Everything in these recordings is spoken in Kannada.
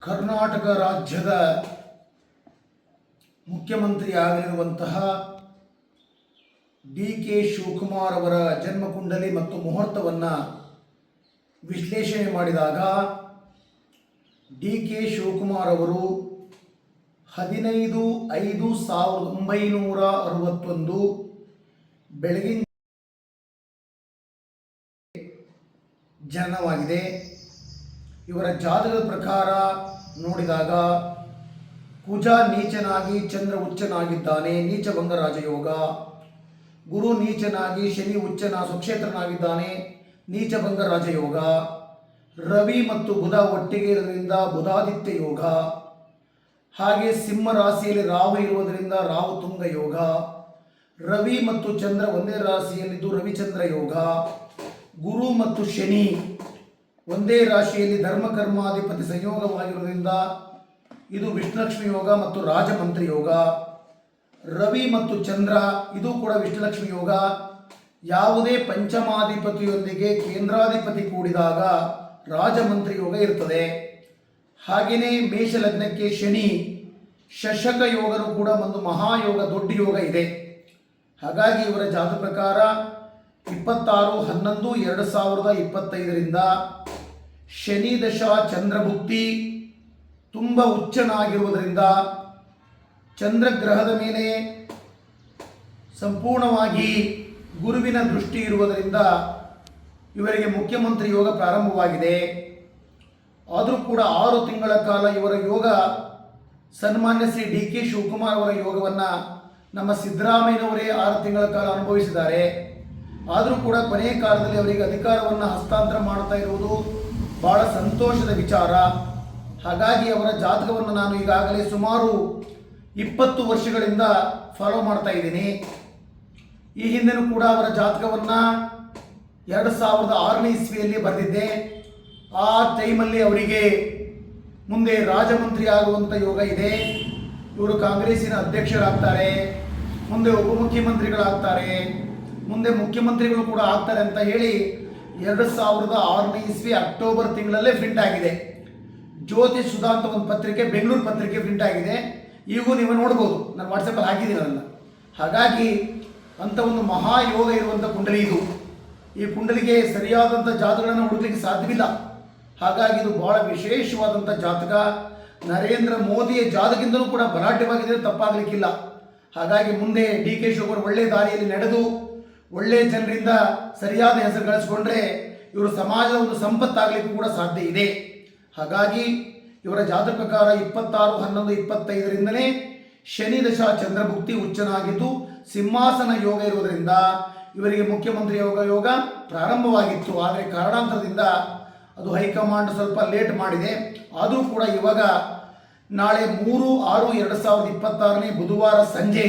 ಕರ್ನಾಟಕ ರಾಜ್ಯದ ಮುಖ್ಯಮಂತ್ರಿಯಾಗಿರುವಂತಹ ಡಿ.ಕೆ. ಶಿವಕುಮಾರ್ ಅವರ ಜನ್ಮಕುಂಡಲಿ ಮತ್ತು ಮುಹೂರ್ತವನ್ನು ವಿಶ್ಲೇಷಣೆ ಮಾಡಿದಾಗ ಡಿ.ಕೆ. ಶಿವಕುಮಾರ್ ಅವರು 15/5/1961 ಬೆಳಗಿನ ಜನನವಾಗಿದೆ. ಇವರ ಜಾತಕದ ಪ್ರಕಾರ ನೋಡಿದಾಗ ಕುಜ ನೀಚನಾಗಿ ಚಂದ್ರ ಉಚ್ಚನಾಗಿದ್ದಾನೆ, ನೀಚಭಂಗ ರಾಜಯೋಗ. ಗುರು ನೀಚನಾಗಿ ಶನಿ ಸ್ವಕ್ಷೇತ್ರನಾಗಿದ್ದಾನೆ, ನೀಚಭಂಗ ರಾಜಯೋಗ. ರವಿ ಮತ್ತು ಬುಧ ಒಟ್ಟಿಗೆ ಇರೋದ್ರಿಂದ ಬುಧಾದಿತ್ಯ ಯೋಗ. ಹಾಗೆ ಸಿಂಹ ರಾಶಿಯಲ್ಲಿ ರಾಹು ಇರುವುದರಿಂದ ರಾಹು ತುಂಗ ಯೋಗ. ರವಿ ಮತ್ತು ಚಂದ್ರ ಒಂದೇ ರಾಶಿಯಲ್ಲಿದ್ದು ರವಿಚಂದ್ರ ಯೋಗ. ಗುರು ಮತ್ತು ಶನಿ ಒಂದೇ ರಾಶಿಯಲ್ಲಿ ಧರ್ಮಕರ್ಮಾಧಿಪತಿ ಸಂಯೋಗವಾಗಿರುವುದರಿಂದ ಇದು ವಿಷ್ಣುಲಕ್ಷ್ಮಿ ಯೋಗ ಮತ್ತು ರಾಜಮಂತ್ರಿ ಯೋಗ. ರವಿ ಮತ್ತು ಚಂದ್ರ ಇದು ಕೂಡ ವಿಷ್ಣುಲಕ್ಷ್ಮಿ ಯೋಗ. ಯಾವುದೇ ಪಂಚಮಾಧಿಪತಿಯೊಂದಿಗೆ ಕೇಂದ್ರಾಧಿಪತಿ ಕೂಡಿದಾಗ ರಾಜಮಂತ್ರಿ ಯೋಗ ಇರ್ತದೆ. ಹಾಗೆಯೇ ಮೇಷ ಲಗ್ನಕ್ಕೆ ಶನಿ ಶಶಕ ಯೋಗನೂ ಕೂಡ ಒಂದು ಮಹಾಯೋಗ, ದೊಡ್ಡ ಯೋಗ ಇದೆ. ಹಾಗಾಗಿ ಇವರ ಜಾತಕ ಪ್ರಕಾರ 26/11/2025 ಶನಿ ದಶ ಚಂದ್ರಭುಕ್ತಿ ತುಂಬ ಉಚ್ಚನಾಗಿರುವುದರಿಂದ ಚಂದ್ರಗ್ರಹದ ಮೇಲೆ ಸಂಪೂರ್ಣವಾಗಿ ಗುರುವಿನ ದೃಷ್ಟಿ ಇರುವುದರಿಂದ ಇವರಿಗೆ ಮುಖ್ಯಮಂತ್ರಿ ಯೋಗ ಪ್ರಾರಂಭವಾಗಿದೆ. ಆದರೂ ಕೂಡ 6 ತಿಂಗಳ ಕಾಲ ಇವರ ಯೋಗ ಸನ್ಮಾನ್ಯ ಶ್ರೀ ಡಿ.ಕೆ. ಶಿವಕುಮಾರ್ ಅವರ ಯೋಗವನ್ನು ನಮ್ಮ ಸಿದ್ದರಾಮಯ್ಯನವರೇ 6 ತಿಂಗಳ ಕಾಲ ಅನುಭವಿಸಿದ್ದಾರೆ. ಆದರೂ ಕೂಡ ಕೊನೆಯ ಕಾಲದಲ್ಲಿ ಅವರಿಗೆ ಅಧಿಕಾರವನ್ನು ಹಸ್ತಾಂತರ ಮಾಡ್ತಾ ಇರುವುದು ಬಹಳ ಸಂತೋಷದ ವಿಚಾರ. ಹಾಗಾಗಿ ಅವರ ಜಾತಕವನ್ನು ನಾನು ಈಗಾಗಲೇ ಸುಮಾರು 20 ವರ್ಷಗಳಿಂದ ಫಾಲೋ ಮಾಡ್ತಾ ಇದ್ದೀನಿ. ಈ ಹಿಂದೆನೂ ಕೂಡ ಅವರ ಜಾತಕವನ್ನು 2006ನೇ ಇಸ್ವಿಯಲ್ಲಿ ಬರೆದಿದ್ದೆ. ಆ ಟೈಮಲ್ಲಿ ಅವರಿಗೆ ಮುಂದೆ ರಾಜಮಂತ್ರಿ ಆಗುವಂಥ ಯೋಗ ಇದೆ. ಇವರು ಕಾಂಗ್ರೆಸ್ಸಿನ ಅಧ್ಯಕ್ಷರಾಗ್ತಾರೆ, ಮುಂದೆ ಉಪಮುಖ್ಯಮಂತ್ರಿಗಳಾಗ್ತಾರೆ, ಮುಂದೆ ಮುಖ್ಯಮಂತ್ರಿಗಳು ಕೂಡ ಆಗ್ತಾರೆ ಅಂತ ಹೇಳಿ 2006ನೇ ಇಸ್ವಿ ಅಕ್ಟೋಬರ್ ತಿಂಗಳಲ್ಲೇ ಪ್ರಿಂಟ್ ಆಗಿದೆ. ಜ್ಯೋತಿಷ್ ಸುಧಾ ಅಂತ ಒಂದು ಪತ್ರಿಕೆ, ಬೆಂಗಳೂರು ಪತ್ರಿಕೆ ಪ್ರಿಂಟ್ ಆಗಿದೆ. ಈಗೂ ನೀವು ನೋಡ್ಬೋದು, ನಾನು ವಾಟ್ಸಪ್ಪಲ್ಲಿ ಹಾಕಿದ್ದೀನಿ ಅದನ್ನು. ಹಾಗಾಗಿ ಅಂಥ ಒಂದು ಮಹಾಯೋಗ ಇರುವಂಥ ಕುಂಡಲಿ ಇದು. ಈ ಕುಂಡಲಿಗೆ ಸರಿಯಾದಂಥ ಜಾತಕಗಳನ್ನು ಹುಡುಕಲಿಕ್ಕೆ ಸಾಧ್ಯವಿಲ್ಲ. ಹಾಗಾಗಿ ಇದು ಬಹಳ ವಿಶೇಷವಾದಂಥ ಜಾತಕ. ನರೇಂದ್ರ ಮೋದಿಯ ಜಾತಕದಿಂದಲೂ ಕೂಡ ಬಲಾಢ್ಯವಾಗಿದೆ, ತಪ್ಪಾಗಲಿಕ್ಕಿಲ್ಲ. ಹಾಗಾಗಿ ಮುಂದೆ ಡಿ.ಕೆ. ಶಿವಕುಮಾರ್ ಒಳ್ಳೆಯ ದಾರಿಯಲ್ಲಿ ನಡೆದು ಒಳ್ಳೆಯ ಜನರಿಂದ ಸರಿಯಾದ ಹೆಸರು ಗಳಿಸಿಕೊಂಡ್ರೆ ಇವರು ಸಮಾಜದ ಒಂದು ಸಂಪತ್ತಾಗಲಿಕ್ಕೂ ಕೂಡ ಸಾಧ್ಯ ಇದೆ. ಹಾಗಾಗಿ ಇವರ ಜಾತಕ ಪ್ರಕಾರ 26/11/25 ಶನಿ ದಶ ಚಂದ್ರಭುಕ್ತಿ ಉಚ್ಚನಾಗಿದ್ದು ಸಿಂಹಾಸನ ಯೋಗ ಇರುವುದರಿಂದ ಇವರಿಗೆ ಮುಖ್ಯಮಂತ್ರಿ ಯೋಗ ಪ್ರಾರಂಭವಾಗಿತ್ತು. ಆದರೆ ಕಾರಣಾಂತರದಿಂದ ಅದು ಹೈಕಮಾಂಡ್ ಸ್ವಲ್ಪ ಲೇಟ್ ಮಾಡಿದೆ. ಆದರೂ ಕೂಡ ಇವಾಗ ನಾಳೆ 3/6/2026 ಬುಧವಾರ ಸಂಜೆ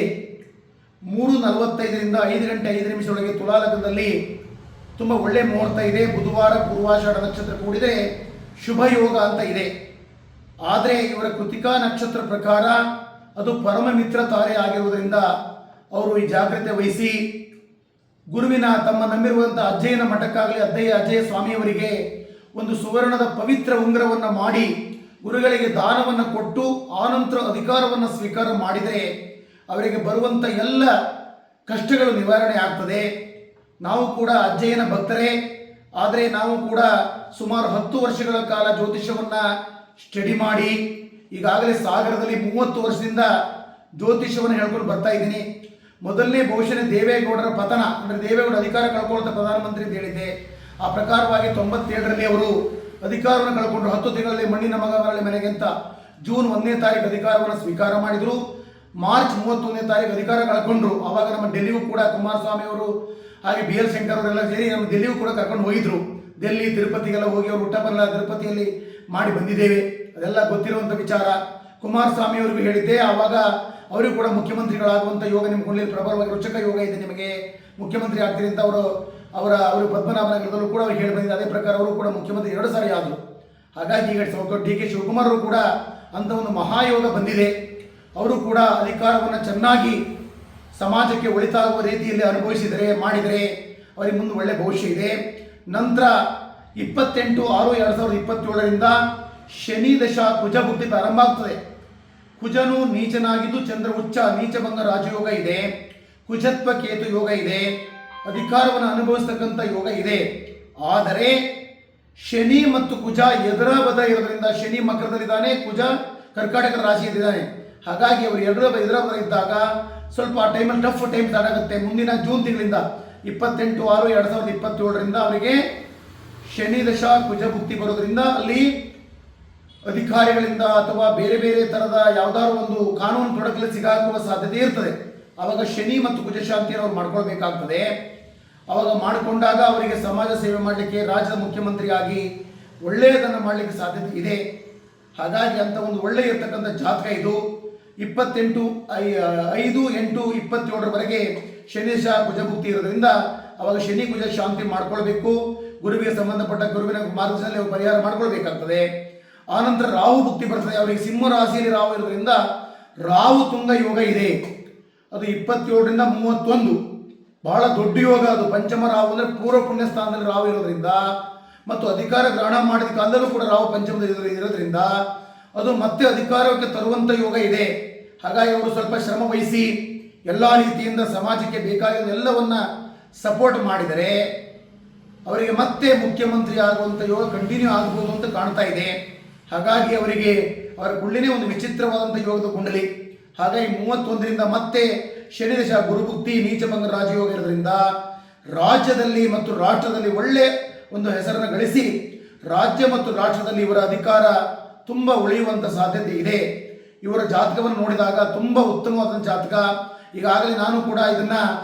3:45ರಿಂದ 5:05 ಒಳಗೆ ತುಲಾ ಲಗ್ನದಲ್ಲಿ ತುಂಬ ಒಳ್ಳೆ ಮುಹೂರ್ತ ಇದೆ. ಬುಧವಾರ ಪೂರ್ವಾಷಾಢ ನಕ್ಷತ್ರ ಕೂಡಿದೆ, ಶುಭ ಯೋಗ ಅಂತ ಇದೆ. ಆದರೆ ಇವರ ಕೃತಿಕಾ ನಕ್ಷತ್ರ ಪ್ರಕಾರ ಅದು ಪರಮ ಮಿತ್ರ ತಾರೆ ಆಗಿರುವುದರಿಂದ ಅವರು ಈ ಜಾಗ್ರತೆ ವಹಿಸಿ ಗುರುವಿನ ತಮ್ಮ ನಂಬಿರುವಂಥ ಅಜ್ಜಯ್ಯನ ಮಠಕ್ಕಾಗಲಿ ಅಜ್ಜಯ್ಯ ಸ್ವಾಮಿಯವರಿಗೆ ಒಂದು ಸುವರ್ಣದ ಪವಿತ್ರ ಉಂಗುರವನ್ನು ಮಾಡಿ ಗುರುಗಳಿಗೆ ದಾನವನ್ನು ಕೊಟ್ಟು ಆನಂತರ ಅಧಿಕಾರವನ್ನು ಸ್ವೀಕಾರ ಮಾಡಿದರೆ ಅವರಿಗೆ ಬರುವಂಥ ಎಲ್ಲ ಕಷ್ಟಗಳು ನಿವಾರಣೆ ಆಗ್ತದೆ. ನಾವು ಕೂಡ ಅಜ್ಜಯ್ಯನ ಭಕ್ತರೇ. ಆದರೆ ನಾವು ಕೂಡ ಸುಮಾರು 10 ವರ್ಷಗಳ ಕಾಲ ಜ್ಯೋತಿಷ್ಯವನ್ನು ಸ್ಟಡಿ ಮಾಡಿ ಈಗಾಗಲೇ ಸಾಗರದಲ್ಲಿ 30 ವರ್ಷದಿಂದ ಜ್ಯೋತಿಷ್ಯವನ್ನು ಹೇಳ್ಕೊಂಡು ಬರ್ತಾ ಇದ್ದೀನಿ. ಮೊದಲನೇ ಬಹುಶಃ ದೇವೇಗೌಡರ ಪತನ, ಅಂದರೆ ದೇವೇಗೌಡ ಅಧಿಕಾರ ಕಳ್ಕೊಳ್ತಾ ಪ್ರಧಾನಮಂತ್ರಿ ಅಂತ ಹೇಳಿದ್ದೆ. ಆ ಪ್ರಕಾರವಾಗಿ 97ರಲ್ಲಿ ಅವರು ಅಧಿಕಾರವನ್ನು ಕಳ್ಕೊಂಡ್ರು. 10 ತಿಂಗಳಲ್ಲಿ ಮಣ್ಣಿನ ಮಗ ಬರಲಿ ಮನೆಗೆ ಅಂತ ಜೂನ್ 1ನೇ ತಾರೀಕು ಅಧಿಕಾರವನ್ನು ಸ್ವೀಕಾರ ಮಾಡಿದರು. ಮಾರ್ಚ್ 31ನೇ ತಾರೀಕು ಅಧಿಕಾರ ಕಳ್ಕೊಂಡ್ರು. ಆವಾಗ ನಮ್ಮ ಡೆಲ್ಲಿಗೂ ಕೂಡ ಕುಮಾರಸ್ವಾಮಿ ಅವರು ಹಾಗೆ ಬಿ.ಎಲ್. ಶಂಕರ್ ಅವರೆಲ್ಲ ಸೇರಿ ನಮ್ಮ ಡೆಲ್ಲಿಗೂ ಕೂಡ ಕರ್ಕೊಂಡು ಹೋಗಿದ್ರು. ಡೆಲ್ಲಿ ತಿರುಪತಿಗೆಲ್ಲ ಹೋಗಿ ಅವರು ಹುಟ್ಟಬಲ್ಲ ತಿರುಪತಿಯಲ್ಲಿ ಮಾಡಿ ಬಂದಿದ್ದೇವೆ, ಅದೆಲ್ಲ ಗೊತ್ತಿರುವಂಥ ವಿಚಾರ. ಕುಮಾರಸ್ವಾಮಿ ಅವರಿಗೂ ಹೇಳಿದ್ದೆ, ಆವಾಗ ಅವರಿಗೂ ಕೂಡ ಮುಖ್ಯಮಂತ್ರಿಗಳಾಗುವಂಥ ಯೋಗ ನಿಮ್ಮ ಕುಂಡಲಿಯಲ್ಲಿ ಪ್ರಬಲವಾಗಿ ರುಚಕ ಯೋಗ ಇದೆ, ನಿಮಗೆ ಮುಖ್ಯಮಂತ್ರಿ ಆಗ್ತೀರಿ ಅಂತ ಅವರು ಪದ್ಮನಾಭನಗರದಲ್ಲೂ ಕೂಡ ಅವ್ರು ಹೇಳಿ ಬಂದಿದ್ದಾರೆ. ಅದೇ ಪ್ರಕಾರ ಅವರು ಕೂಡ ಮುಖ್ಯಮಂತ್ರಿ 2 ಸಾರಿ ಆದರು. ಹಾಗಾಗಿ ಈಗ ಡಿ.ಕೆ. ಶಿವಕುಮಾರ್ ಅವರು ಕೂಡ ಅಂಥ ಒಂದು ಮಹಾಯೋಗ ಬಂದಿದೆ. ಅವರು ಕೂಡ ಅಧಿಕಾರವನ್ನು ಚೆನ್ನಾಗಿ ಸಮಾಜಕ್ಕೆ ಒಳಿತಾಗುವ ರೀತಿಯಲ್ಲಿ ಮಾಡಿದರೆ ಅವರಿಗೆ ಮುಂದೆ ಒಳ್ಳೆಯ ಭವಿಷ್ಯ ಇದೆ. ನಂತರ 28/6/2027 ಶನಿ ದಶಾ ಕುಜ ಬುದ್ಧಿ ಪ್ರಾರಂಭ ಆಗ್ತದೆ. ಕುಜನು ನೀಚನಾಗಿದ್ದು ಚಂದ್ರ ಉಚ್ಚ ನೀಚಭಂಗ ರಾಜಯೋಗ ಇದೆ, ಕುಜತ್ವ ಕೇತು ಯೋಗ ಇದೆ, ಅಧಿಕಾರವನ್ನು ಅನುಭವಿಸ್ತಕ್ಕಂಥ ಯೋಗ ಇದೆ. ಆದರೆ ಶನಿ ಮತ್ತು ಕುಜ ಎದುರ ಬದ ಇರೋದ್ರಿಂದ ಶನಿ ಮಕರದಲ್ಲಿದ್ದಾನೆ, ಕುಜ ಕರ್ಕಾಟಕ ರಾಶಿಯಲ್ಲಿದ್ದಾನೆ. ಹಾಗಾಗಿ ಅವರು ಎದುರ ಬದ ಇದ್ದಾಗ ಸ್ವಲ್ಪ ಆ ಟೈಮಲ್ಲಿ ಟಫ್ ಟೈಮ್ ಸ್ಟಾರ್ಟ್ ಆಗುತ್ತೆ. ಮುಂದಿನ ಜೂನ್ ತಿಂಗಳಿಂದ 28/6/2027 ಅವರಿಗೆ ಶನಿ ದಶಾ ಕುಜ ಭುಕ್ತಿ ಬರೋದ್ರಿಂದ ಅಲ್ಲಿ ಅಧಿಕಾರಿಗಳಿಂದ ಅಥವಾ ಬೇರೆ ಬೇರೆ ಥರದ ಯಾವುದಾದ್ರು ಒಂದು ಕಾನೂನು ತೊಡಕಲ್ಲಿ ಸಿಗಾಕುವ ಸಾಧ್ಯತೆ ಇರ್ತದೆ. ಆವಾಗ ಶನಿ ಮತ್ತು ಕುಜ ಶಾಂತಿಯನ್ನು ಅವ್ರು ಮಾಡ್ಕೊಳ್ಬೇಕಾಗ್ತದೆ. ಅವಾಗ ಮಾಡಿಕೊಂಡಾಗ ಅವರಿಗೆ ಸಮಾಜ ಸೇವೆ ಮಾಡಲಿಕ್ಕೆ, ರಾಜ್ಯದ ಮುಖ್ಯಮಂತ್ರಿಯಾಗಿ ಒಳ್ಳೆಯದನ್ನು ಮಾಡಲಿಕ್ಕೆ ಸಾಧ್ಯತೆ ಇದೆ. ಹಾಗಾಗಿ ಅಂತ ಒಂದು ಒಳ್ಳೆಯ ಇರ್ತಕ್ಕಂಥ ಜಾತಕ ಇದು. 28/5/8/27 ಶನಿ ದಶಾ ಕುಜ ಭುಕ್ತಿ ಇರೋದ್ರಿಂದ ಅವಾಗ ಶನಿ ಕುಜ ಶಾಂತಿ ಮಾಡ್ಕೊಳ್ಬೇಕು. ಗುರುವಿಗೆ ಸಂಬಂಧಪಟ್ಟ ಗುರುವಿನ ಮಾರ್ಗದರ್ಶನದಲ್ಲಿ ಅವರು ಪರಿಹಾರ ಮಾಡ್ಕೊಳ್ಬೇಕಾಗ್ತದೆ. ಆನಂತರ ರಾಹು ಭುಕ್ತಿ ಬರ್ತದೆ. ಅವರಿಗೆ ಸಿಂಹ ರಾಶಿಯಲ್ಲಿ ರಾಹು ಇರೋದ್ರಿಂದ ರಾಹು ತುಂಗ ಯೋಗ ಇದೆ. ಅದು 27-31 ಬಹಳ ದೊಡ್ಡ ಯೋಗ. ಅದು ಪಂಚಮ ರಾಹು ಅಂದರೆ ಪೂರ್ವ ಪುಣ್ಯ ಸ್ಥಾನದಲ್ಲಿ ರಾಹು ಇರೋದ್ರಿಂದ ಮತ್ತು ಅಧಿಕಾರ ಗ್ರಹಣ ಮಾಡಿದ ಕಾಲದಲ್ಲೂ ಕೂಡ ರಾಹು ಪಂಚಮದಲ್ಲಿ ಇರೋದ್ರಿಂದ ಅದು ಮತ್ತೆ ಅಧಿಕಾರಕ್ಕೆ ತರುವಂಥ ಯೋಗ ಇದೆ. ಹಾಗಾಗಿ ಅವರು ಸ್ವಲ್ಪ ಶ್ರಮ ವಹಿಸಿ ಎಲ್ಲ ರೀತಿಯಿಂದ ಸಮಾಜಕ್ಕೆ ಬೇಕಾಗಿರೋ ಎಲ್ಲವನ್ನ ಸಪೋರ್ಟ್ ಮಾಡಿದರೆ ಅವರಿಗೆ ಮತ್ತೆ ಮುಖ್ಯಮಂತ್ರಿ ಆಗುವಂಥ ಯೋಗ ಕಂಟಿನ್ಯೂ ಆಗ್ಬೋದು ಅಂತ ಕಾಣ್ತಾ ಇದೆ. ಹಾಗಾಗಿ ಅವರಿಗೆ ಅವರ ಕುಳ್ಳಿನೇ ಒಂದು ವಿಚಿತ್ರವಾದಂಥ ಯೋಗದ ಕುಂಡಲಿ. ಹಾಗಾಗಿ 31ರಿಂದ ಮತ್ತೆ ಶನಿ ದಶಾ ಗುರುಭುಕ್ತಿ ನೀಚಭಂಗ ರಾಜಯೋಗ ಇರೋದ್ರಿಂದ ರಾಜ್ಯದಲ್ಲಿ ಮತ್ತು ರಾಷ್ಟ್ರದಲ್ಲಿ ಒಳ್ಳೆ ಒಂದು ಹೆಸರನ್ನು ಗಳಿಸಿ ರಾಜ್ಯ ಮತ್ತು ರಾಷ್ಟ್ರದಲ್ಲಿ ಇವರ ಅಧಿಕಾರ ತುಂಬ ಉಳಿಯುವಂಥ ಸಾಧ್ಯತೆ ಇದೆ. ಇವರ ಜಾತಕವನ್ನು ನೋಡಿದಾಗ ತುಂಬ ಉತ್ತಮವಾದ ಜಾತಕ. ಈಗಾಗಲೇ ನಾನು ಕೂಡ ಇದನ್ನ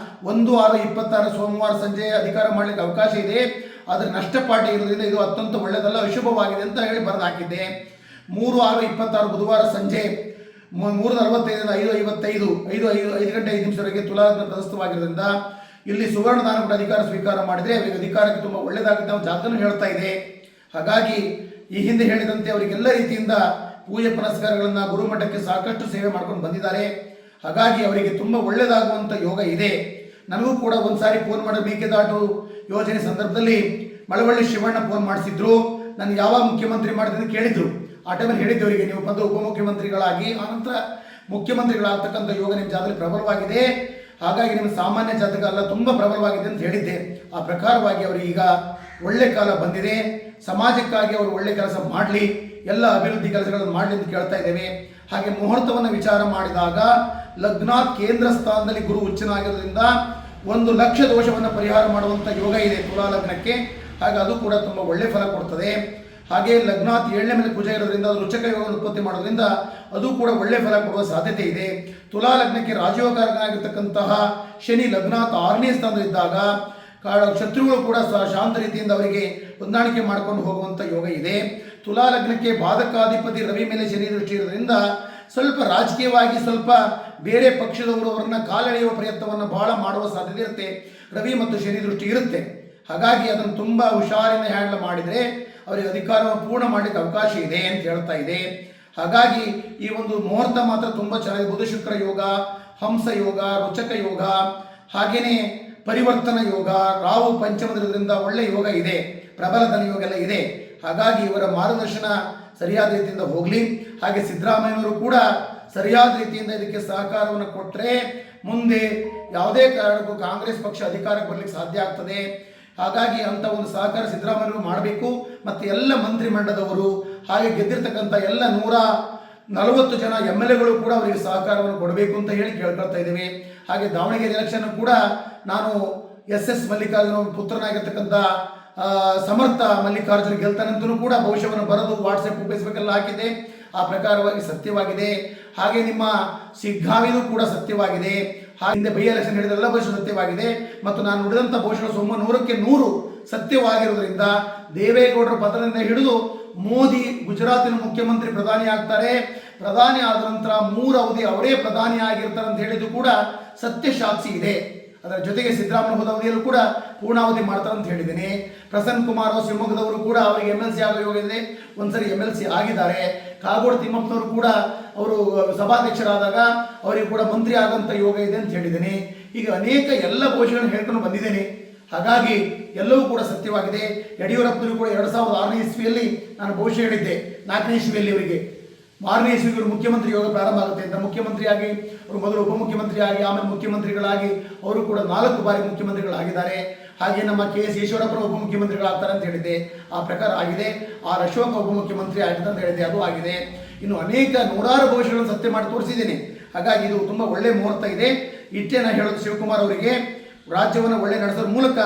1/6/26 ಸೋಮವಾರ ಸಂಜೆ ಅಧಿಕಾರ ಮಾಡಲಿಕ್ಕೆ ಅವಕಾಶ ಇದೆ. ಆದರೆ ನಷ್ಟಪಾಟಿ ಇರೋದ್ರಿಂದ ಇದು ಅತ್ಯಂತ ಒಳ್ಳೆಯದಲ್ಲ, ಅಶುಭವಾಗಿದೆ ಅಂತ ಹೇಳಿ ಬರೆದು ಹಾಕಿದ್ದೆ. 3/6/26 ಬುಧವಾರ ಸಂಜೆ 3:45ರಿಂದ 5:55 5 ಗಂಟೆ 5 ನಿಮಿಷವರೆಗೆ ತುಲಾಲಗ್ನ ಪ್ರಸ್ತುತವಾಗಿರೋದ್ರಿಂದ ಇಲ್ಲಿ ಸುವರ್ಣ ದಾನ ಕೂಡ ಅಧಿಕಾರ ಸ್ವೀಕಾರ ಮಾಡಿದರೆ ಅವರಿಗೆ ಅಧಿಕಾರಕ್ಕೆ ತುಂಬ ಒಳ್ಳೆಯದಾಗುತ್ತೆ ನಾವು ಜಾತಕನೂ ಹೇಳ್ತಾ ಇದೆ. ಹಾಗಾಗಿ ಈ ಹಿಂದೆ ಹೇಳಿದಂತೆ ಅವರಿಗೆಲ್ಲ ರೀತಿಯಿಂದ ಪೂಜೆ ಪುನಸ್ಕಾರಗಳನ್ನು ಗುರುಮಠಕ್ಕೆ ಸಾಕಷ್ಟು ಸೇವೆ ಮಾಡ್ಕೊಂಡು ಬಂದಿದ್ದಾರೆ. ಹಾಗಾಗಿ ಅವರಿಗೆ ತುಂಬ ಒಳ್ಳೆಯದಾಗುವಂಥ ಯೋಗ ಇದೆ. ನನಗೂ ಕೂಡ ಒಂದು ಸಾರಿ ಫೋನ್ ಮಾಡಿ ಮೇಕೆದಾಟು ಯೋಜನೆ ಸಂದರ್ಭದಲ್ಲಿ ಮಳವಳ್ಳಿ ಶಿವಣ್ಣ ಫೋನ್ ಮಾಡಿಸಿದ್ರು. ನಾನು ಯಾವಾಗ ಮುಖ್ಯಮಂತ್ರಿ ಮಾಡಿದ್ರೆ ಕೇಳಿದ್ರು. ಆ ಟೈಮಲ್ಲಿ ಹೇಳಿದ್ದೆ ಅವರಿಗೆ, ನೀವು ಬಂದು ಉಪಮುಖ್ಯಮಂತ್ರಿಗಳಾಗಿ ಆನಂತರ ಮುಖ್ಯಮಂತ್ರಿಗಳಾಗ್ತಕ್ಕಂಥ ಯೋಗ ನಿಮ್ಮ ಜಾತಕದಲ್ಲಿ ಪ್ರಬಲವಾಗಿದೆ, ಹಾಗಾಗಿ ನಿಮ್ಮ ಸಾಮಾನ್ಯ ಜಾತಕ ಅಲ್ಲ ತುಂಬ ಪ್ರಬಲವಾಗಿದೆ ಅಂತ ಹೇಳಿದ್ದೆ. ಆ ಪ್ರಕಾರವಾಗಿ ಅವರಿಗೆ ಈಗ ಒಳ್ಳೆ ಕಾಲ ಬಂದಿದೆ. ಸಮಾಜಕ್ಕಾಗಿ ಅವರು ಒಳ್ಳೆ ಕೆಲಸ ಮಾಡಲಿ, ಎಲ್ಲ ಅಭಿವೃದ್ಧಿ ಕೆಲಸಗಳನ್ನು ಮಾಡಲಿ ಅಂತ ಕೇಳ್ತಾ ಇದ್ದೇವೆ. ಹಾಗೆ ಮುಹೂರ್ತವನ್ನು ವಿಚಾರ ಮಾಡಿದಾಗ ಲಗ್ನಾತ್ ಕೇಂದ್ರ ಸ್ಥಾನದಲ್ಲಿ ಗುರು ಉಚ್ಚನಾಗಿರೋದ್ರಿಂದ 1,00,000 ದೋಷವನ್ನು ಪರಿಹಾರ ಮಾಡುವಂಥ ಯೋಗ ಇದೆ ತುಲಾ ಲಗ್ನಕ್ಕೆ. ಹಾಗೆ ಅದು ಕೂಡ ತುಂಬ ಒಳ್ಳೆ ಫಲ ಕೊಡ್ತದೆ. ಹಾಗೆ ಲಗ್ನಾತ್ 7ನೇ ಮೇಲೆ ಕುಜ ಇರೋದ್ರಿಂದ ಅದು ರುಚಕ ಯೋಗವನ್ನು ಉತ್ಪತ್ತಿ ಮಾಡೋದ್ರಿಂದ ಅದು ಕೂಡ ಒಳ್ಳೆ ಫಲ ಕೊಡುವ ಸಾಧ್ಯತೆ ಇದೆ. ತುಲಾ ಲಗ್ನಕ್ಕೆ ರಾಜಯೋಗಕಾರಕನಾಗಿರ್ತಕ್ಕಂತಹ ಶನಿ ಲಗ್ನಾತ್ 6ನೇ ಸ್ಥಾನದಲ್ಲಿದ್ದಾಗ ಶತ್ರುಗಳು ಕೂಡ ಶಾಂತ ರೀತಿಯಿಂದ ಅವರಿಗೆ ಹೊಂದಾಣಿಕೆ ಮಾಡಿಕೊಂಡು ಹೋಗುವಂಥ ಯೋಗ ಇದೆ. ತುಲಾ ಲಗ್ನಕ್ಕೆ ಬಾಧಕಾಧಿಪತಿ ರವಿ ಮೇಲೆ ಶನಿ ದೃಷ್ಟಿ ಇರೋದ್ರಿಂದ ಸ್ವಲ್ಪ ರಾಜಕೀಯವಾಗಿ ಸ್ವಲ್ಪ ಬೇರೆ ಪಕ್ಷದವರು ಅವರನ್ನ ಕಾಲೆಳೆಯುವ ಪ್ರಯತ್ನವನ್ನು ಬಹಳ ಮಾಡುವ ಸಾಧ್ಯತೆ ಇರುತ್ತೆ. ರವಿ ಮತ್ತು ಶನಿ ದೃಷ್ಟಿ ಇರುತ್ತೆ. ಹಾಗಾಗಿ ಅದನ್ನು ತುಂಬ ಹುಷಾರಿಂದ ಹ್ಯಾಂಡಲ್ ಮಾಡಿದರೆ ಅವರಿಗೆ ಅಧಿಕಾರವನ್ನು ಪೂರ್ಣ ಮಾಡಲಿಕ್ಕೆ ಅವಕಾಶ ಇದೆ ಅಂತ ಹೇಳ್ತಾ ಇದೆ. ಹಾಗಾಗಿ ಈ ಒಂದು ಮುಹೂರ್ತ ಮಾತ್ರ ತುಂಬ ಚೆನ್ನಾಗಿ ಬುಧ ಶುಕ್ರ ಯೋಗ, ಹಂಸ ಯೋಗ, ರುಚಕ ಯೋಗ, ಹಾಗೆಯೇ ಪರಿವರ್ತನ ಯೋಗ, ರಾಹು ಪಂಚಮದಿರೋದ್ರಿಂದ ಒಳ್ಳೆ ಯೋಗ ಇದೆ, ಪ್ರಬಲ ಧನ ಯೋಗ ಎಲ್ಲ ಇದೆ. ಹಾಗಾಗಿ ಇವರ ಮಾರ್ಗದರ್ಶನ ಸರಿಯಾದ ರೀತಿಯಿಂದ ಹೋಗಲಿ. ಹಾಗೆ ಸಿದ್ದರಾಮಯ್ಯನವರು ಕೂಡ ಸರಿಯಾದ ರೀತಿಯಿಂದ ಇದಕ್ಕೆ ಸಹಕಾರವನ್ನು ಕೊಟ್ಟರೆ ಮುಂದೆ ಯಾವುದೇ ಕಾರಣಕ್ಕೂ ಕಾಂಗ್ರೆಸ್ ಪಕ್ಷ ಅಧಿಕಾರಕ್ಕೆ ಬರಲಿಕ್ಕೆ ಸಾಧ್ಯ ಆಗ್ತದೆ. ಹಾಗಾಗಿ ಅಂಥ ಒಂದು ಸಹಕಾರ ಸಿದ್ದರಾಮಯ್ಯನವರು ಮಾಡಬೇಕು. ಮತ್ತು ಎಲ್ಲ ಮಂತ್ರಿಮಂಡಲದವರು ಹಾಗೆ ಗೆದ್ದಿರ್ತಕ್ಕಂಥ ಎಲ್ಲ 140 ಜನ MLAಗಳು ಕೂಡ ಅವರಿಗೆ ಸಹಕಾರವನ್ನು ಕೊಡಬೇಕು ಅಂತ ಹೇಳಿ ಕೇಳ್ಕೊಳ್ತಾ ಇದ್ದೇವೆ. ಹಾಗೆ ದಾವಣಗೆರೆ ಎಲೆಕ್ಷನ್ ಕೂಡ ನಾನು SS ಮಲ್ಲಿಕಾರ್ಜುನ ಪುತ್ರನಾಗಿರ್ತಕ್ಕಂಥ ಸಮರ್ಥ ಮಲ್ಲಿಕಾರ್ಜುನ ಗೆಲ್ತಾನಂತೂ ಕೂಡ ಭವಿಷ್ಯವನ್ನು ಬರೆದು ವಾಟ್ಸಪ್ ಫೇಸ್ಬುಕ್ಕೆಲ್ಲ ಹಾಕಿದ್ದೆ. ಆ ಪ್ರಕಾರವಾಗಿ ಸತ್ಯವಾಗಿದೆ. ಹಾಗೆ ನಿಮ್ಮ ಸಿಗ್ಗಾವಿದು ಕೂಡ ಸತ್ಯವಾಗಿದೆ. ಹಿಂದೆ ಬೈ ಎಲೆಕ್ಷನ್ ಹಿಡಿದೆಲ್ಲ ಭವಿಷ್ಯ ಸತ್ಯವಾಗಿದೆ. ಮತ್ತು ನಾನು ನುಡಿದಂಥ ಭವಿಷ್ಯ 100ಕ್ಕೆ 100 ಸತ್ಯವಾಗಿರೋದ್ರಿಂದ ದೇವೇಗೌಡರ ಪತ್ರದಿಂದ ಹಿಡಿದು ಮೋದಿ ಗುಜರಾತಿನ ಮುಖ್ಯಮಂತ್ರಿ ಪ್ರಧಾನಿ ಆಗ್ತಾರೆ, ಪ್ರಧಾನಿ ಆದ ನಂತರ 3 ಅವಧಿ ಅವರೇ ಪ್ರಧಾನಿ ಆಗಿರ್ತಾರೆ ಅಂತ ಹೇಳಿದ್ದು ಕೂಡ ಸತ್ಯ ಸಾಕ್ಷಿ ಇದೆ. ಅದರ ಜೊತೆಗೆ ಸಿದ್ದರಾಮಯ್ಯ ಹೋದ ಅವಧಿಯಲ್ಲೂ ಕೂಡ ಪೂರ್ಣಾವಧಿ ಮಾಡ್ತಾರೆ ಅಂತ ಹೇಳಿದ್ದೇನೆ. ಪ್ರಸನ್ನ ಕುಮಾರ್ ಶಿವಮೊಗ್ಗದವರು ಕೂಡ ಅವರಿಗೆ MLC ಆಗೋ ಯೋಗ ಇದೆ, ಒಂದ್ಸರಿ MLC ಆಗಿದ್ದಾರೆ. ಕಾಗೋಡು ತಿಮ್ಮಪ್ಪನವರು ಕೂಡ ಅವರು ಸಭಾಧ್ಯಕ್ಷರಾದಾಗ ಅವರಿಗೆ ಕೂಡ ಮಂತ್ರಿ ಆಗೋಂಥ ಯೋಗ ಇದೆ ಅಂತ ಹೇಳಿದ್ದೇನೆ. ಈಗ ಅನೇಕ ಎಲ್ಲ ಘೋಷಣೆಗಳನ್ನು ಹೇಳ್ಕೊಂಡು ಬಂದಿದ್ದೇನೆ. ಹಾಗಾಗಿ ಎಲ್ಲವೂ ಕೂಡ ಸತ್ಯವಾಗಿದೆ. ಯಡಿಯೂರಪ್ಪನಿಗೂ ಕೂಡ 2006ನೇ ಇಸ್ವಿಯಲ್ಲಿ ನಾನು ಭವಿಷ್ಯ ಹೇಳಿದ್ದೆ, 4ನೇ ಇಸ್ವಿಯಲ್ಲಿ ಇವರಿಗೆ 6ನೇ ಇಸ್ವಿಗೆ ಇವರು ಮುಖ್ಯಮಂತ್ರಿ ಯೋಗ ಪ್ರಾರಂಭ ಆಗುತ್ತೆ ಅಂತ. ಮುಖ್ಯಮಂತ್ರಿಯಾಗಿ ಅವರು ಮೊದಲು ಉಪಮುಖ್ಯಮಂತ್ರಿಯಾಗಿ ಆಮೇಲೆ ಮುಖ್ಯಮಂತ್ರಿಗಳಾಗಿ ಅವರು ಕೂಡ 4 ಬಾರಿ ಮುಖ್ಯಮಂತ್ರಿಗಳಾಗಿದ್ದಾರೆ. ಹಾಗೆ ನಮ್ಮ KS ಈಶ್ವರಪ್ಪನ ಉಪಮುಖ್ಯಮಂತ್ರಿಗಳಾಗ್ತಾರೆ ಅಂತ ಹೇಳಿದ್ದೆ, ಆ ಪ್ರಕಾರ ಆಗಿದೆ. ಆರ್ ಅಶೋಕ ಉಪಮುಖ್ಯಮಂತ್ರಿ ಆಗಿದೆ ಅಂತ ಹೇಳಿದ್ದೆ, ಅದು ಆಗಿದೆ. ಇನ್ನು ಅನೇಕ ನೂರಾರು ಭವಿಷ್ಯಗಳನ್ನು ಸತ್ಯ ಮಾಡಿ ತೋರಿಸಿದ್ದೇನೆ. ಹಾಗಾಗಿ ಇದು ತುಂಬ ಒಳ್ಳೆ ಮುಹೂರ್ತ ಇದೆ. ಇಷ್ಟೇ ನಾನು ಹೇಳೋದು ಶಿವಕುಮಾರ್ ಅವರಿಗೆ, ರಾಜ್ಯವನ್ನು ಒಳ್ಳೆ ನಡೆಸೋದ್ರ ಮೂಲಕ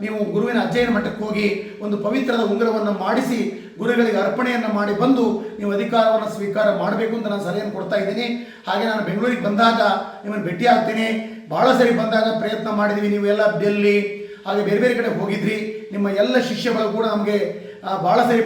ನೀವು ಗುರುವಿನ ಅಧ್ಯಯನ ಮಟ್ಟಕ್ಕೆ ಹೋಗಿ ಒಂದು ಪವಿತ್ರದ ಉಂಗುರವನ್ನು ಮಾಡಿಸಿ ಗುರುಗಳಿಗೆ ಅರ್ಪಣೆಯನ್ನು ಮಾಡಿ ಬಂದು ನೀವು ಅಧಿಕಾರವನ್ನು ಸ್ವೀಕಾರ ಮಾಡಬೇಕು ಅಂತ ನಾನು ಸಲಹೆಯನ್ನು ಕೊಡ್ತಾ ಇದ್ದೀನಿ. ಹಾಗೆ ನಾನು ಬೆಂಗಳೂರಿಗೆ ಬಂದಾಗ ನಿಮ್ಮನ್ನು ಭೇಟಿ ಆಗ್ತೀನಿ. ಭಾಳ ಸರಿ ಬಂದಾಗ ಪ್ರಯತ್ನ ಮಾಡಿದ್ವಿ, ನೀವು ಎಲ್ಲ ಡೆಲ್ಲಿ ಹಾಗೆ ಬೇರೆ ಬೇರೆ ಕಡೆ ಹೋಗಿದ್ರಿ. ನಿಮ್ಮ ಎಲ್ಲ ಶಿಷ್ಯಗಳು ಕೂಡ ನಮಗೆ ಭಾಳ ಸರಿ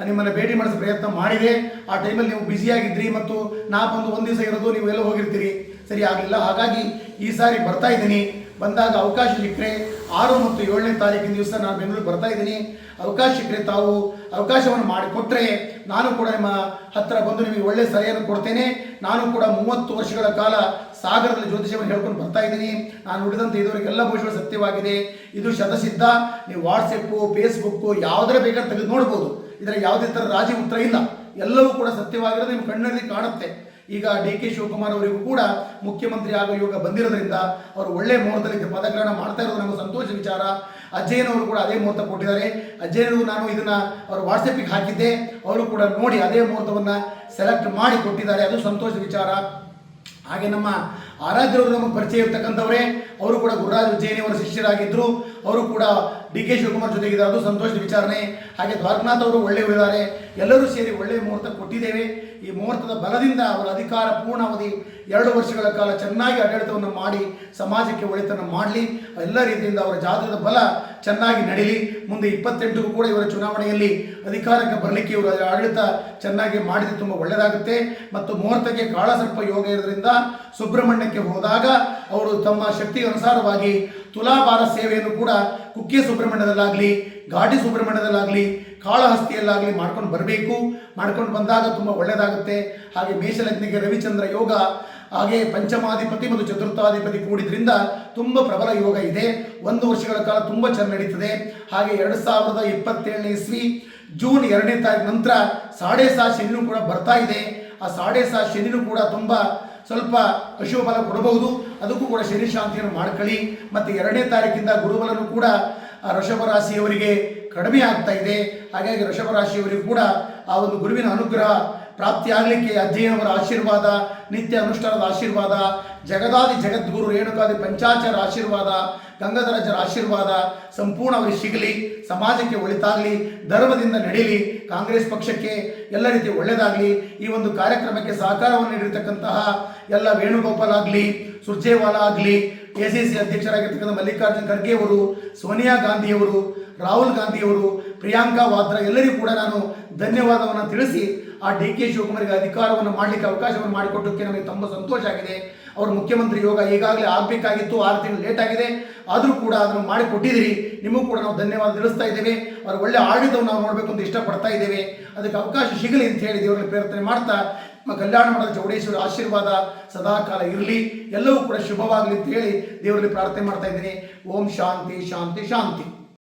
ನಿಮ್ಮನ್ನು ಭೇಟಿ ಮಾಡಿಸೋ ಪ್ರಯತ್ನ ಮಾಡಿದೆ. ಆ ಟೈಮಲ್ಲಿ ನೀವು ಬ್ಯುಸಿಯಾಗಿದ್ರಿ ಮತ್ತು ನಾ ಬಂದು ಒಂದು ದಿವಸ ಇರೋದು, ನೀವು ಎಲ್ಲ ಹೋಗಿರ್ತೀರಿ, ಸರಿ ಆಗಲಿಲ್ಲ. ಹಾಗಾಗಿ ಈ ಸಾರಿ ಬರ್ತಾ ಇದ್ದೀನಿ. ಬಂದಾಗ ಅವಕಾಶ ಸಿಕ್ಕರೆ 6 ಮತ್ತು 7ನೇ ತಾರೀಕಿನ ದಿವಸ ನಾನು ಬೆಂಗಳೂರಿಗೆ ಬರ್ತಾ ಇದ್ದೀನಿ. ಅವಕಾಶ ಸಿಕ್ಕರೆ ತಾವು ಅವಕಾಶವನ್ನು ಮಾಡಿಕೊಟ್ರೆ ನಾನು ಕೂಡ ನಿಮ್ಮ ಹತ್ತಿರ ಬಂದು ನಿಮಗೆ ಒಳ್ಳೆ ಸಲಹೆಯನ್ನು ಕೊಡ್ತೇನೆ. ನಾನು ಕೂಡ 30 ವರ್ಷಗಳ ಕಾಲ ಸಾಗರದಲ್ಲಿ ಜ್ಯೋತಿಷ್ಯವನ್ನು ಹೇಳ್ಕೊಂಡು ಬರ್ತಾ ಇದ್ದೀನಿ. ನಾನು ನುಡಿದಂತೆ ಇದುವರೆಗೆ ಎಲ್ಲ ಭವಿಷ್ಯಗಳು ಸತ್ಯವಾಗಿದೆ. ಇದು ಶತಸಿದ್ಧ. ನೀವು ವಾಟ್ಸಪ್ಪು, ಫೇಸ್ಬುಕ್ಕು ಯಾವುದರ ಬೇಕಾದ್ರೆ ತೆಗೆದು ನೋಡ್ಬೋದು. ಇದರ ಯಾವುದೇ ಥರ ರಾಜಿ ಉತ್ತರ ಇಲ್ಲ, ಎಲ್ಲವೂ ಕೂಡ ಸತ್ಯವಾಗಿರೋದು ನಿಮ್ಮ ಕಣ್ಣಲ್ಲಿ ಕಾಣುತ್ತೆ. ಈಗ DK ಶಿವಕುಮಾರ್ ಅವರಿಗೂ ಕೂಡ ಮುಖ್ಯಮಂತ್ರಿ ಆಗೋ ಯೋಗ ಬಂದಿರೋದ್ರಿಂದ ಅವರು ಒಳ್ಳೆ ಮುಹೂರ್ತದಲ್ಲಿ ಪದಗ್ರಹಣ ಮಾಡ್ತಾ ಇರೋದು ನಮಗೆ ಸಂತೋಷ ವಿಚಾರ. ಅಜ್ಜಯ್ಯನವರು ಕೂಡ ಅದೇ ಮುಹೂರ್ತ ಕೊಟ್ಟಿದ್ದಾರೆ. ಅಜ್ಜಯ್ಯನವರು ನಾನು ಇದನ್ನು ಅವರು ವಾಟ್ಸಪ್ಪಿಗೆ ಹಾಕಿದ್ದೆ, ಅವರು ಕೂಡ ನೋಡಿ ಅದೇ ಮುಹೂರ್ತವನ್ನು ಸೆಲೆಕ್ಟ್ ಮಾಡಿ ಕೊಟ್ಟಿದ್ದಾರೆ, ಅದು ಸಂತೋಷ ವಿಚಾರ. ಹಾಗೆ ನಮ್ಮ ಆರಾಧ್ಯರವರು ನಮಗೆ ಪರಿಚಯ ಇರ್ತಕ್ಕಂಥವರೇ, ಅವರು ಕೂಡ ಗುರುರಾಜ್ ಉಜ್ಜಯಿನಿಯವರ ಶಿಷ್ಯರಾಗಿದ್ದರು. ಅವರು ಕೂಡ DK ಶಿವಕುಮಾರ್ ಜೊತೆಗಿದ್ದಾರೆ, ಅದು ಸಂತೋಷದ ವಿಚಾರಣೆ. ಹಾಗೆ ದ್ವಾರಕನಾಥ್ ಅವರು ಒಳ್ಳೆಯವರಿದ್ದಾರೆ. ಎಲ್ಲರೂ ಸೇರಿ ಒಳ್ಳೆಯ ಮುಹೂರ್ತ ಕೊಟ್ಟಿದ್ದೇವೆ. ಈ ಮುಹೂರ್ತದ ಬಲದಿಂದ ಅವರ ಅಧಿಕಾರ ಪೂರ್ಣಾವಧಿ 2 ವರ್ಷಗಳ ಕಾಲ ಚೆನ್ನಾಗಿ ಆಡಳಿತವನ್ನು ಮಾಡಿ ಸಮಾಜಕ್ಕೆ ಒಳಿತನ್ನು ಮಾಡಲಿ. ಎಲ್ಲ ರೀತಿಯಿಂದ ಅವರ ಜಾತಕದ ಬಲ ಚೆನ್ನಾಗಿ ನಡೀಲಿ. ಮುಂದೆ 28ಕ್ಕೂ ಕೂಡ ಇವರ ಚುನಾವಣೆಯಲ್ಲಿ ಅಧಿಕಾರಕ್ಕೆ ಬರಲಿಕ್ಕೆ ಇವರ ಆಡಳಿತ ಚೆನ್ನಾಗಿ ಮಾಡಿದರೆ ತುಂಬ ಒಳ್ಳೆಯದಾಗುತ್ತೆ. ಮತ್ತು ಮುಹೂರ್ತಕ್ಕೆ ಕಾಳಸರ್ಪ ಯೋಗ ಇರೋದ್ರಿಂದ ಸುಬ್ರಹ್ಮಣ್ಯಕ್ಕೆ ಹೋದಾಗ ಅವರು ತಮ್ಮ ಶಕ್ತಿಗೆ ಅನುಸಾರವಾಗಿ ತುಲಾಭಾರ ಸೇವೆಯನ್ನು ಕೂಡ ಕುಕ್ಕೆ ಸುಬ್ರಹ್ಮಣ್ಯದಲ್ಲಾಗಲಿ, ಘಾಟಿ ಸುಬ್ರಹ್ಮಣ್ಯದಲ್ಲಾಗಲಿ, ಕಾಳಹಸ್ತಿಯಲ್ಲಾಗಲಿ ಮಾಡ್ಕೊಂಡು ಬರಬೇಕು. ಮಾಡ್ಕೊಂಡು ಬಂದಾಗ ತುಂಬ ಒಳ್ಳೆಯದಾಗುತ್ತೆ. ಹಾಗೆ ಮೇಷಲಗ್ನಿಗೆ ರವಿಚಂದ್ರ ಯೋಗ, ಹಾಗೆ ಪಂಚಮಾಧಿಪತಿ ಮತ್ತು ಚತುರ್ಥಾಧಿಪತಿ ಕೂಡಿದ್ರಿಂದ ತುಂಬ ಪ್ರಬಲ ಯೋಗ ಇದೆ. 1 ವರ್ಷಗಳ ಕಾಲ ತುಂಬ ಚೆನ್ನಾಗಿ ನಡೀತದೆ. ಹಾಗೆ 2027ನೇ ಇಸ್ವಿ ಜೂನ್ 2ನೇ ತಾರೀಕು ನಂತರ 7.5 ಶನಿನೂ ಕೂಡ ಬರ್ತಾ ಇದೆ. ಆ 7.5 ಶನಿನೂ ಕೂಡ ತುಂಬ ಸ್ವಲ್ಪ ಅಶುಭ ಫಲ ಕೊಡಬಹುದು. ಅದಕ್ಕೂ ಕೂಡ ಶನಿ ಶಾಂತಿಯನ್ನು ಮಾಡ್ಕೊಳ್ಳಿ. ಮತ್ತು 2ನೇ ತಾರೀಕಿಂದ ಗುರುಬಲನು ಕೂಡ ವೃಷಭ ರಾಶಿಯವರಿಗೆ ಕಡಿಮೆ ಆಗ್ತಾ ಇದೆ. ಹಾಗಾಗಿ ವೃಷಭ ರಾಶಿಯವರಿಗೂ ಕೂಡ ಆ ಒಂದು ಗುರುವಿನ ಅನುಗ್ರಹ ಪ್ರಾಪ್ತಿಯಾಗಲಿಕ್ಕೆ ಅಜ್ಜಯ್ಯನವರ ಆಶೀರ್ವಾದ, ನಿತ್ಯ ಅನುಷ್ಠಾನದ ಆಶೀರ್ವಾದ, ಜಗದಾದಿ ಜಗದ್ಗುರು ರೇಣುಕಾದಿ ಪಂಚಾಚಾರ ಆಶೀರ್ವಾದ, ಗಂಗಾಧರಾಜರ ಆಶೀರ್ವಾದ ಸಂಪೂರ್ಣ ಅವರಿಗೆ ಸಿಗಲಿ. ಸಮಾಜಕ್ಕೆ ಒಳಿತಾಗಲಿ, ಧರ್ಮದಿಂದ ನಡೀಲಿ, ಕಾಂಗ್ರೆಸ್ ಪಕ್ಷಕ್ಕೆ ಎಲ್ಲ ರೀತಿ ಒಳ್ಳೆಯದಾಗಲಿ. ಈ ಒಂದು ಕಾರ್ಯಕ್ರಮಕ್ಕೆ ಸಹಕಾರವನ್ನು ನೀಡಿರ್ತಕ್ಕಂತಹ ಎಲ್ಲ ವೇಣುಗೋಪಾಲ್ ಆಗಲಿ, ಸುರ್ಜೇವಾಲಾ ಆಗಲಿ, ACC ಅಧ್ಯಕ್ಷರಾಗಿರ್ತಕ್ಕಂಥ ಮಲ್ಲಿಕಾರ್ಜುನ್ ಖರ್ಗೆ ಅವರು, ಸೋನಿಯಾ ಗಾಂಧಿಯವರು, ರಾಹುಲ್ ಗಾಂಧಿಯವರು, ಪ್ರಿಯಾಂಕಾ ವಾದ್ರಾ ಎಲ್ಲರಿಗೂ ಕೂಡ ನಾನು ಧನ್ಯವಾದವನ್ನು ತಿಳಿಸಿ ಆ DK ಶಿವಕುಮಾರಿಗೆ ಅಧಿಕಾರವನ್ನು ಮಾಡಲಿಕ್ಕೆ ಅವಕಾಶವನ್ನು ಮಾಡಿಕೊಟ್ಟಕ್ಕೆ ನಮಗೆ ತುಂಬ ಸಂತೋಷ ಆಗಿದೆ. ಅವರು ಮುಖ್ಯಮಂತ್ರಿ ಯೋಗ ಈಗಾಗಲೇ ಆಗಬೇಕಾಗಿತ್ತು, 6 ತಿಂಗಳು ಲೇಟ್ ಆಗಿದೆ, ಆದರೂ ಕೂಡ ಅದನ್ನು ಮಾಡಿಕೊಟ್ಟಿದ್ದೀರಿ. ನಿಮಗೂ ಕೂಡ ನಾವು ಧನ್ಯವಾದ ತಿಳಿಸ್ತಾ ಇದ್ದೇವೆ. ಅವರ ಒಳ್ಳೆ ಆಡಳಿತವನ್ನು ನಾವು ನೋಡಬೇಕು ಅಂತ ಇಷ್ಟಪಡ್ತಾ ಇದ್ದೇವೆ. ಅದಕ್ಕೆ ಅವಕಾಶ ಸಿಗಲಿ ಅಂತ ಹೇಳಿ ದೇವರಲ್ಲಿ ಪ್ರಾರ್ಥನೆ ಮಾಡ್ತಾ, ನಮ್ಮ ಕಲ್ಯಾಣ ಮಠದ ಚೌಡೇಶ್ವರ ಆಶೀರ್ವಾದ ಸದಾಕಾಲ ಇರಲಿ, ಎಲ್ಲವೂ ಕೂಡ ಶುಭವಾಗಲಿ ಅಂತ ಹೇಳಿ ದೇವರಲ್ಲಿ ಪ್ರಾರ್ಥನೆ ಮಾಡ್ತಾ ಇದ್ದೀನಿ. ಓಂ ಶಾಂತಿ ಶಾಂತಿ ಶಾಂತಿ.